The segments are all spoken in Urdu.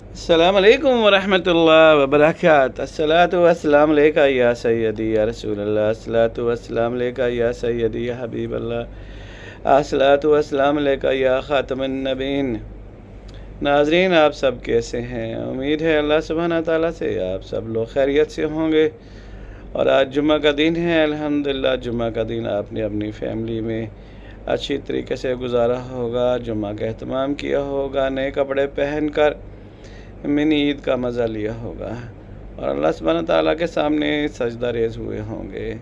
السلام علیکم ورحمۃ اللہ وبرکاتہ۔ الصلاۃ والسلام علیکہ یا سیدی یا رسول اللہ، الصلاۃ والسلام علیکہ یا سیدی یا حبیب اللہ، الصلاۃ والسلام علیکہ یا خاتم النبیین۔ ناظرین، آپ سب کیسے ہیں؟ امید ہے اللہ سبحانہ تعالیٰ سے آپ سب لوگ خیریت سے ہوں گے۔ اور آج جمعہ کا دن ہے، الحمدللہ جمعہ کا دن آپ نے اپنی فیملی میں اچھی طریقے سے گزارا ہوگا، جمعہ کا اہتمام کیا ہوگا، نئے کپڑے پہن کر منی عید کا مزہ لیا ہوگا، اور اللہ سبحانہ تعالیٰ کے سامنے سجدہ ریز ہوئے ہوں گے۔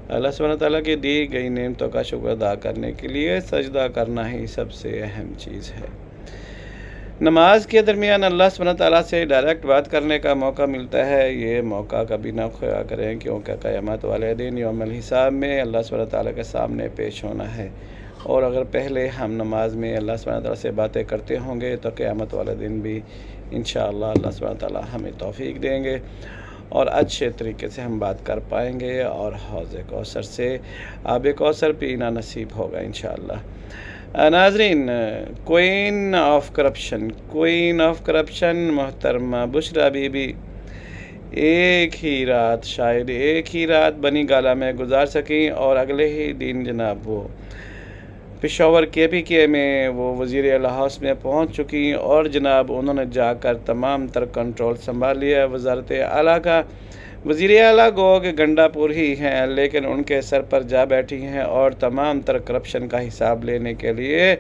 اللہ سبحانہ تعالیٰ کی دی گئی نعمتوں کا شکر ادا کرنے کے لیے سجدہ کرنا ہی سب سے اہم چیز ہے۔ نماز کے درمیان اللہ سبحانہ تعالیٰ سے ڈائریکٹ بات کرنے کا موقع ملتا ہے، یہ موقع کبھی نہ کھویا کریں، کیونکہ قیامت والے دن یوم الحساب میں اللہ سبحانہ تعالیٰ کے سامنے پیش ہونا ہے۔ اور اگر پہلے ہم نماز میں اللہ سبحانہ تعالیٰ سے باتیں کرتے ہوں گے تو قیامت والے دن بھی انشاءاللہ اللہ سبحانہ تعالیٰ ہمیں توفیق دیں گے اور اچھے طریقے سے ہم بات کر پائیں گے، اور حوض کوثر سے آب کوثر پینا نصیب ہوگا انشاءاللہ۔ ناظرین، کوئین آف کرپشن محترمہ بشریٰ بی بی ایک ہی رات بنی گالہ میں گزار سکیں، اور اگلے ہی دن جناب وہ پشاور KPK میں وہ وزیر اعلیٰ ہاؤس میں پہنچ چکی، اور جناب انہوں نے جا کر تمام تر کنٹرول سنبھال لیا وزارت اعلیٰ کا۔ وزیر اعلیٰ گو کہ گنڈا پور ہی ہیں، لیکن ان کے سر پر جا بیٹھی ہیں، اور تمام تر کرپشن کا حساب لینے کے لیے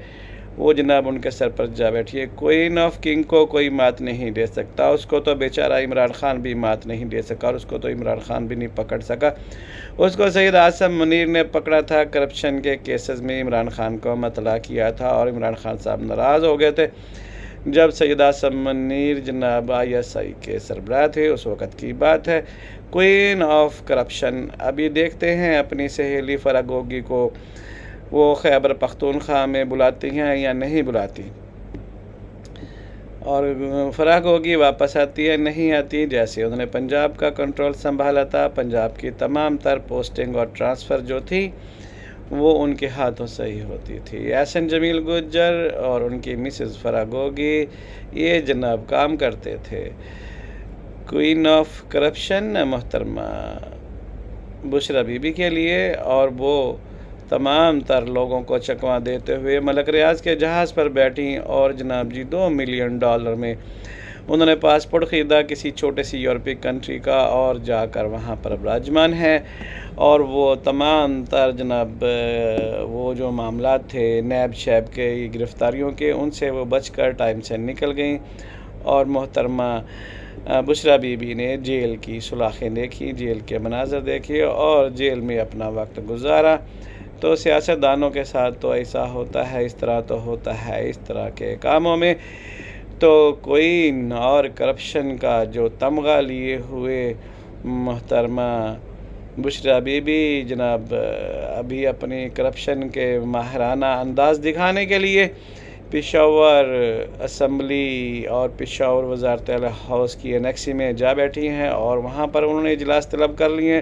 وہ جناب ان کے سر پر جا بیٹھی ہے۔ کوئین آف کنگ کو کوئی مات نہیں دے سکتا، اس کو تو بیچارہ عمران خان بھی مات نہیں دے سکا، اور اس کو تو عمران خان بھی نہیں پکڑ سکا۔ اس کو سید اعظم منیر نے پکڑا تھا، کرپشن کے کیسز میں عمران خان کو مطلع کیا تھا، اور عمران خان صاحب ناراض ہو گئے تھے جب سید اعظم منیر جناب ISI کے سربراہ تھے، اس وقت کی بات ہے۔ کوئین آف کرپشن ابھی دیکھتے ہیں اپنی سہیلی فرح گوگی کو وہ خیبر پختونخوا میں بلاتی ہیں یا نہیں بلاتی، اور فرح گوگی واپس آتی ہے نہیں آتی۔ جیسے انہوں نے پنجاب کا کنٹرول سنبھالا تھا، پنجاب کی تمام تر پوسٹنگ اور ٹرانسفر جو تھی وہ ان کے ہاتھوں سے ہی ہوتی تھی۔ احسن جمیل گجر اور ان کی مسز فرح گوگی یہ جناب کام کرتے تھے۔ کوئین آف کرپشن محترمہ بشریٰ بی بی کے لیے، اور وہ تمام تر لوگوں کو چکما دیتے ہوئے ملک ریاض کے جہاز پر بیٹھیں، اور جناب جی $2 ملین میں انہوں نے پاسپورٹ خریدا کسی چھوٹے سی یورپی کنٹری کا، اور جا کر وہاں پر براجمان ہیں، اور وہ تمام تر جناب وہ جو معاملات تھے نیب شیب کے گرفتاریوں کے، ان سے وہ بچ کر ٹائم سے نکل گئیں، اور محترمہ بشریٰ بی بی نے جیل کی سلاخیں دیکھی، جیل کے مناظر دیکھے، اور جیل میں اپنا وقت گزارا۔ تو سیاست دانوں کے ساتھ تو ایسا ہوتا ہے، اس طرح تو ہوتا ہے، اس طرح کے کاموں میں تو کوئین اور کرپشن کا جو تمغہ لیے ہوئے محترمہ بشریٰ بی بی جناب ابھی اپنی کرپشن کے ماہرانہ انداز دکھانے کے لیے پشاور اسمبلی اور پشاور وزارت اعلیٰ ہاؤس کی انیکسی میں جا بیٹھی ہیں، اور وہاں پر انہوں نے اجلاس طلب کر لیے،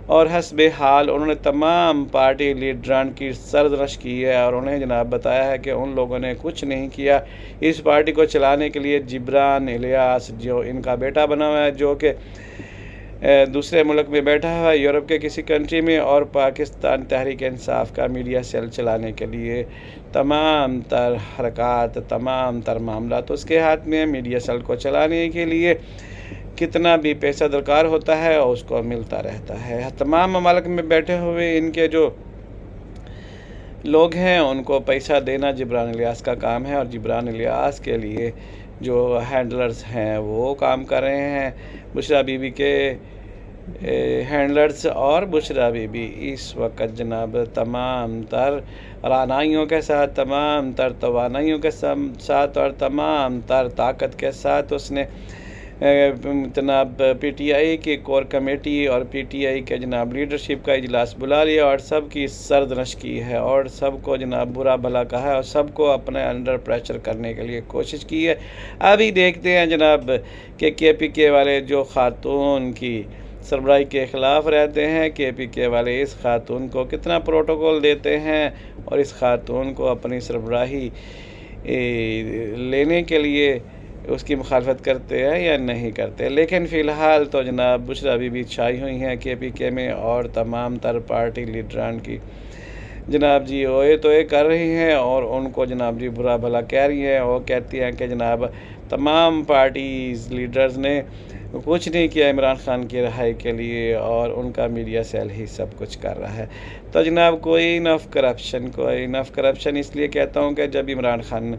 اور حسب حال انہوں نے تمام پارٹی لیڈران کی سرزنش کی ہے، اور انہیں جناب بتایا ہے کہ ان لوگوں نے کچھ نہیں کیا۔ اس پارٹی کو چلانے کے لیے جبران الیاس جو ان کا بیٹا بنا ہوا ہے، جو کہ دوسرے ملک میں بیٹھا ہوا ہے یورپ کے کسی کنٹری میں، اور پاکستان تحریک انصاف کا میڈیا سیل چلانے کے لیے تمام تر حرکات، تمام تر معاملات اس کے ہاتھ میں، میڈیا سیل کو چلانے کے لیے کتنا بھی پیسہ درکار ہوتا ہے اور اس کو ملتا رہتا ہے۔ تمام ممالک میں بیٹھے ہوئے ان کے جو لوگ ہیں ان کو پیسہ دینا جبران الیاس کا کام ہے، اور جبران الیاس کے لیے جو ہینڈلرز ہیں وہ کام کر رہے ہیں، بشریٰ بی بی کے ہینڈلرز، اور بشریٰ بی بی اس وقت جناب تمام تر رانائیوں کے ساتھ، تمام تر توانائیوں کے ساتھ، اور تمام تر طاقت کے ساتھ اس نے جناب PTI کی کور کمیٹی اور PTI کے جناب لیڈرشپ کا اجلاس بلا لیا، اور سب کی سرزنش کی ہے، اور سب کو جناب برا بھلا کہا ہے، اور سب کو اپنے انڈر پریشر کرنے کے لیے کوشش کی ہے۔ ابھی دیکھتے ہیں جناب کہ KPK والے جو خاتون کی سربراہی کے خلاف رہتے ہیں، KPK والے اس خاتون کو کتنا پروٹوکول دیتے ہیں، اور اس خاتون کو اپنی سربراہی لینے کے لیے اس کی مخالفت کرتے ہیں یا نہیں کرتے. لیکن فی الحال تو جناب بشریٰ بی بی چھائی ہوئی ہیں KPK میں، اور تمام تر پارٹی لیڈران کی جناب جی اوئے توئے کر رہی ہیں اور ان کو جناب جی برا بھلا کہہ رہی ہیں. وہ کہتی ہیں کہ جناب تمام پارٹیز لیڈرز نے کچھ نہیں کیا عمران خان کی رہائی کے لیے، اور ان کا میڈیا سیل ہی سب کچھ کر رہا ہے. تو جناب کوئی نف کرپشن اس لیے کہتا ہوں کہ جب عمران خان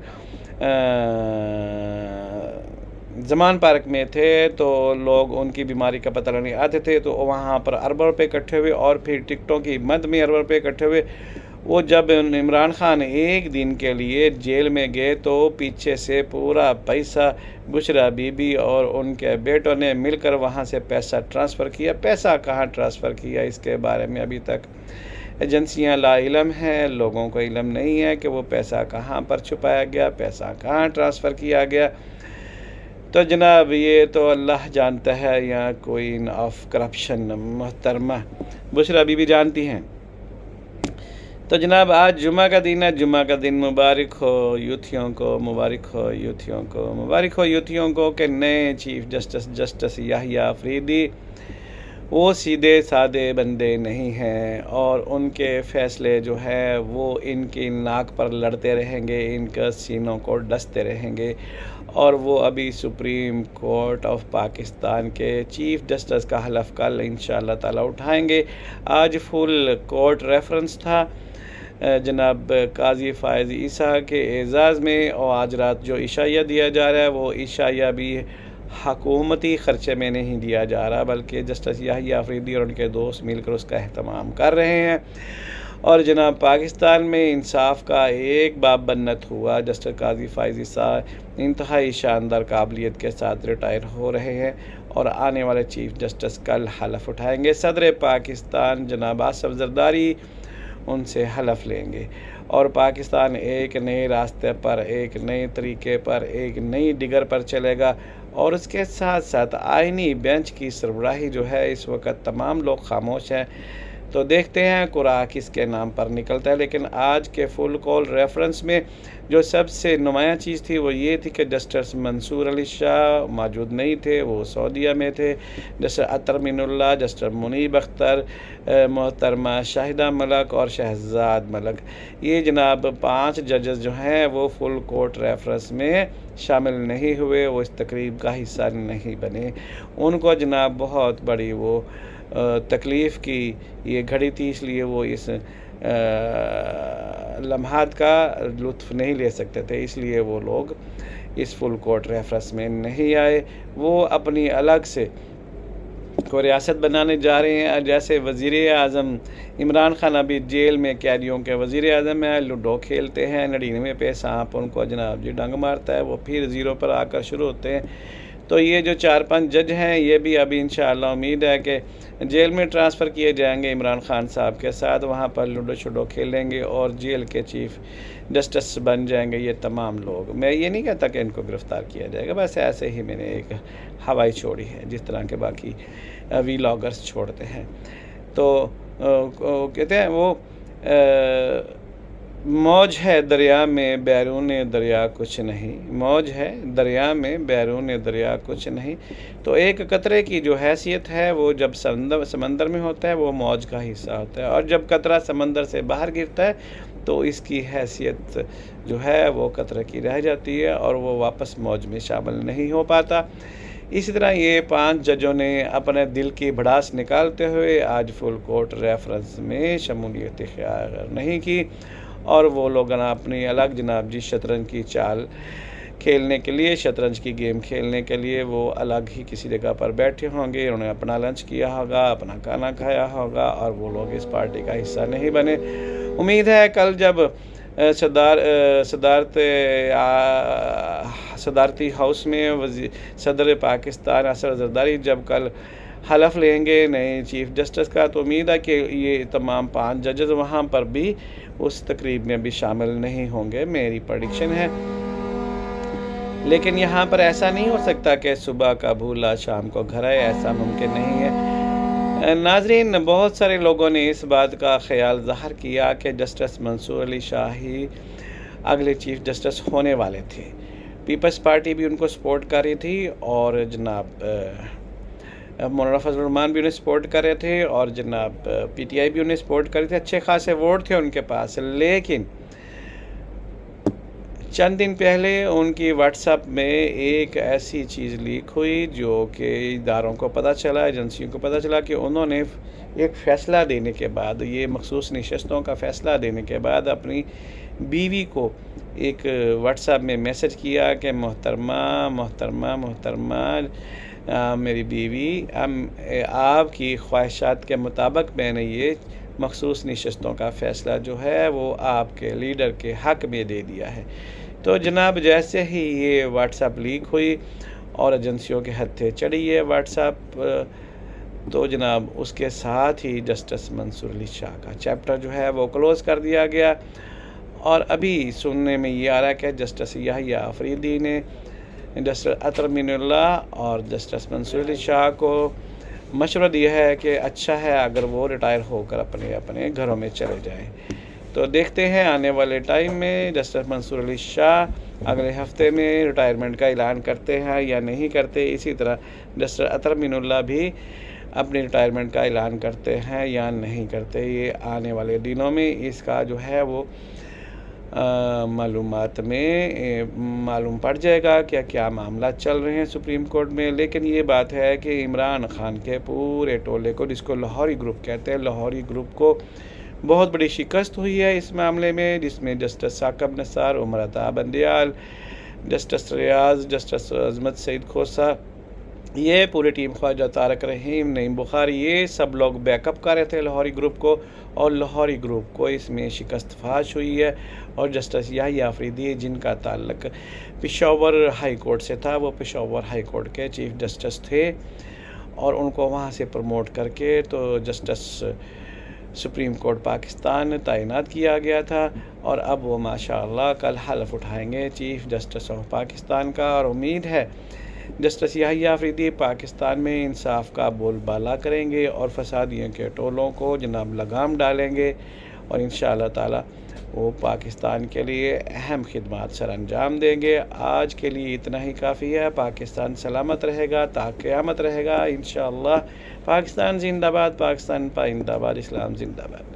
زمان پارک میں تھے تو لوگ ان کی بیماری کا پتہ لگنے آتے تھے، تو وہاں پر اربوں روپے اکٹھے ہوئے، اور پھر ٹکٹوں کی مد میں اربوں روپے اکٹھے ہوئے. وہ جب عمران خان ایک دن کے لیے جیل میں گئے تو پیچھے سے پورا پیسہ بشریٰ بی بی اور ان کے بیٹوں نے مل کر وہاں سے پیسہ ٹرانسفر کیا. پیسہ کہاں ٹرانسفر کیا اس کے بارے میں ابھی تک ایجنسیاں لا علم ہیں، لوگوں کو علم نہیں ہے کہ وہ پیسہ کہاں پر چھپایا گیا، پیسہ کہاں ٹرانسفر کیا گیا. تو جناب یہ تو اللہ جانتا ہے یا کوئی آف کرپشن محترمہ بشریٰ بی بی جانتی ہیں. تو جناب آج جمعہ کا دن ہے، جمعہ کا دن مبارک ہو یوتھیوں کو، مبارک ہو یوتھیوں کو کہ نئے چیف جسٹس یحییٰ آفریدی وہ سیدھے سادے بندے نہیں ہیں، اور ان کے فیصلے جو ہے وہ ان کی ناک پر لڑتے رہیں گے، ان کے سینوں کو ڈستے رہیں گے. اور وہ ابھی سپریم کورٹ آف پاکستان کے چیف جسٹس کا حلف کل انشاءاللہ تعالی اٹھائیں گے. آج فل کورٹ ریفرنس تھا جناب قاضی فائز عیسیٰ کے اعزاز میں، اور آج رات جو عشائیہ دیا جا رہا ہے وہ عشائیہ بھی حکومتی خرچے میں نہیں دیا جا رہا، بلکہ جسٹس یحییٰ آفریدی اور ان کے دوست مل کر اس کا اہتمام کر رہے ہیں. اور جناب پاکستان میں انصاف کا ایک باب بنت ہوا. جسٹس قاضی فائز عیسیٰ انتہائی شاندار قابلیت کے ساتھ ریٹائر ہو رہے ہیں، اور آنے والے چیف جسٹس کل حلف اٹھائیں گے. صدر پاکستان جناب آصف زرداری ان سے حلف لیں گے، اور پاکستان ایک نئے راستے پر، ایک نئے طریقے پر، ایک نئی ڈگر پر چلے گا. اور اس کے ساتھ ساتھ آئینی بینچ کی سربراہی جو ہے اس وقت تمام لوگ خاموش ہیں، تو دیکھتے ہیں قرعہ کس کے نام پر نکلتا ہے. لیکن آج کے فل کال ریفرنس میں جو سب سے نمایاں چیز تھی وہ یہ تھی کہ جسٹس منصور علی شاہ موجود نہیں تھے، وہ سعودیہ میں تھے. جسٹس اطہر من اللہ، جسٹس منیب اختر، محترمہ شاہدہ ملک اور شہزاد ملک، یہ جناب 5 ججز جو ہیں وہ فل کورٹ ریفرنس میں شامل نہیں ہوئے، وہ اس تقریب کا حصہ نہیں بنے. ان کو جناب بہت بڑی وہ تکلیف کی یہ گھڑی تھی، اس لیے وہ اس لمحات کا لطف نہیں لے سکتے تھے، اس لیے وہ لوگ اس فل کورٹ ریفرنس میں نہیں آئے. وہ اپنی الگ سے کو ریاست بنانے جا رہے ہیں. جیسے وزیر اعظم عمران خان ابھی جیل میں قیدیوں کے وزیر اعظم ہیں، لوڈو کھیلتے ہیں، 99 پہ سانپ ان کو جناب جی ڈنگ مارتا ہے، وہ پھر 0 پر آ کر شروع ہوتے ہیں. تو یہ جو 4-5 جج ہیں یہ بھی ابھی انشاءاللہ امید ہے کہ جیل میں ٹرانسفر کیے جائیں گے عمران خان صاحب کے ساتھ، وہاں پر لوڈو شوڈو کھیلیں گے اور جیل کے چیف جسٹس بن جائیں گے یہ تمام لوگ. میں یہ نہیں کہتا کہ ان کو گرفتار کیا جائے گا، بس ایسے ہی میں نے ایک ہوائی چھوڑی ہے جس طرح کے باقی ویلاگرز چھوڑتے ہیں. تو کہتے ہیں وہ موج ہے دریا میں بیرون دریا کچھ نہیں، موج ہے دریا میں بیرون دریا کچھ نہیں. تو ایک قطرے کی جو حیثیت ہے وہ جب سمندر میں ہوتا ہے وہ موج کا حصہ ہوتا ہے، اور جب قطرہ سمندر سے باہر گرتا ہے تو اس کی حیثیت جو ہے وہ قطرے کی رہ جاتی ہے اور وہ واپس موج میں شامل نہیں ہو پاتا. اسی طرح یہ 5 ججوں نے اپنے دل کی بھڑاس نکالتے ہوئے آج فل کورٹ ریفرنس میں شمولیت اختیار نہیں کی، اور وہ لوگ اپنی الگ جناب جی شطرنج کی چال کھیلنے کے لیے، شطرنج کی گیم کھیلنے کے لیے وہ الگ ہی کسی جگہ پر بیٹھے ہوں گے. انہوں نے اپنا لنچ کیا ہوگا، اپنا کھانا کھایا ہوگا، اور وہ لوگ اس پارٹی کا حصہ نہیں بنے. امید ہے کل جب صدارتی ہاؤس میں صدر پاکستان اسد زرداری جب کل حلف لیں گے نئے چیف جسٹس کا، تو امید ہے کہ یہ تمام 5 ججز وہاں پر بھی اس تقریب میں بھی شامل نہیں ہوں گے، میری پریڈکشن ہے. لیکن یہاں پر ایسا نہیں ہو سکتا کہ صبح کا بھولا شام کو گھر آئے، ایسا ممکن نہیں ہے. ناظرین، بہت سارے لوگوں نے اس بات کا خیال ظاہر کیا کہ جسٹس منصور علی شاہ ہی اگلے چیف جسٹس ہونے والے تھے. پیپلز پارٹی بھی ان کو سپورٹ کر رہی تھی اور جناب مولانا فضل الرحمان بھی انہیں سپورٹ کر رہے تھے اور جناب پی ٹی آئی بھی انہیں سپورٹ کر رہی تھی. اچھے خاصے ووٹ تھے ان کے پاس. لیکن چند دن پہلے ان کی واٹس ایپ میں ایک ایسی چیز لیک ہوئی جو کہ اداروں کو پتہ چلا, ایجنسیوں کو پتہ چلا کہ انہوں نے ایک فیصلہ دینے کے بعد, یہ مخصوص نشستوں کا فیصلہ دینے کے بعد اپنی بیوی کو ایک واٹس ایپ میں میسج کیا کہ محترمہ محترمہ محترمہ میری بیوی, آپ کی خواہشات کے مطابق میں نے یہ مخصوص نشستوں کا فیصلہ جو ہے وہ آپ کے لیڈر کے حق میں دے دیا ہے. تو جناب جیسے ہی یہ واٹس ایپ لیک ہوئی اور ایجنسیوں کے ہتھے چڑھی یہ واٹس ایپ, تو جناب اس کے ساتھ ہی جسٹس منصور علی شاہ کا چیپٹر جو ہے وہ کلوز کر دیا گیا. اور ابھی سننے میں یہ آ رہا ہے کہ جسٹس یحییٰ آفریدی نے جسٹس عطر امین اللہ اور جسٹس منصور علی شاہ کو مشورہ دیا ہے کہ اچھا ہے اگر وہ ریٹائر ہو کر اپنے گھروں میں چلے جائیں. تو دیکھتے ہیں آنے والے ٹائم میں جسٹس منصور علی شاہ اگلے ہفتے میں ریٹائرمنٹ کا اعلان کرتے ہیں یا نہیں کرتے. اسی طرح جسٹس عطر امین اللہ بھی اپنی ریٹائرمنٹ کا اعلان کرتے ہیں یا نہیں کرتے. یہ آنے والے دنوں میں اس کا جو ہے وہ معلومات میں معلوم پڑ جائے گا کہ کیا معاملات چل رہے ہیں سپریم کورٹ میں. لیکن یہ بات ہے کہ عمران خان کے پورے ٹولے کو, جس کو لاہوری گروپ کہتے ہیں, لاہوری گروپ کو بہت بڑی شکست ہوئی ہے اس معاملے میں, جس میں جسٹس ثاقب نثار, عمر عطا بندیال, جسٹس ریاض, جسٹس عظمت سعید کھوسہ, یہ پوری ٹیم, خواجہ طارق رحیم, نعیم بخاری, یہ سب لوگ بیک اپ کر رہے تھے لاہوری گروپ کو, اور لاہوری گروپ کو اس میں شکست فاش ہوئی ہے. اور جسٹس یحییٰ آفریدی جن کا تعلق پشاور ہائی کورٹ سے تھا, وہ پشاور ہائی کورٹ کے چیف جسٹس تھے اور ان کو وہاں سے پروموٹ کر کے تو جسٹس سپریم کورٹ پاکستان تعینات کیا گیا تھا. اور اب وہ ماشاءاللہ کل حلف اٹھائیں گے چیف جسٹس آف پاکستان کا, اور امید ہے جسٹس یحییٰ آفریدی پاکستان میں انصاف کا بول بالا کریں گے اور فسادیوں کے ٹولوں کو جناب لگام ڈالیں گے, اور انشاءاللہ تعالی وہ پاکستان کے لیے اہم خدمات سر انجام دیں گے. آج کے لیے اتنا ہی کافی ہے. پاکستان سلامت رہے گا, تا قیامت رہے گا انشاءاللہ. پاکستان زندہ باد, پاکستان پائندہ باد, اسلام زندہ باد.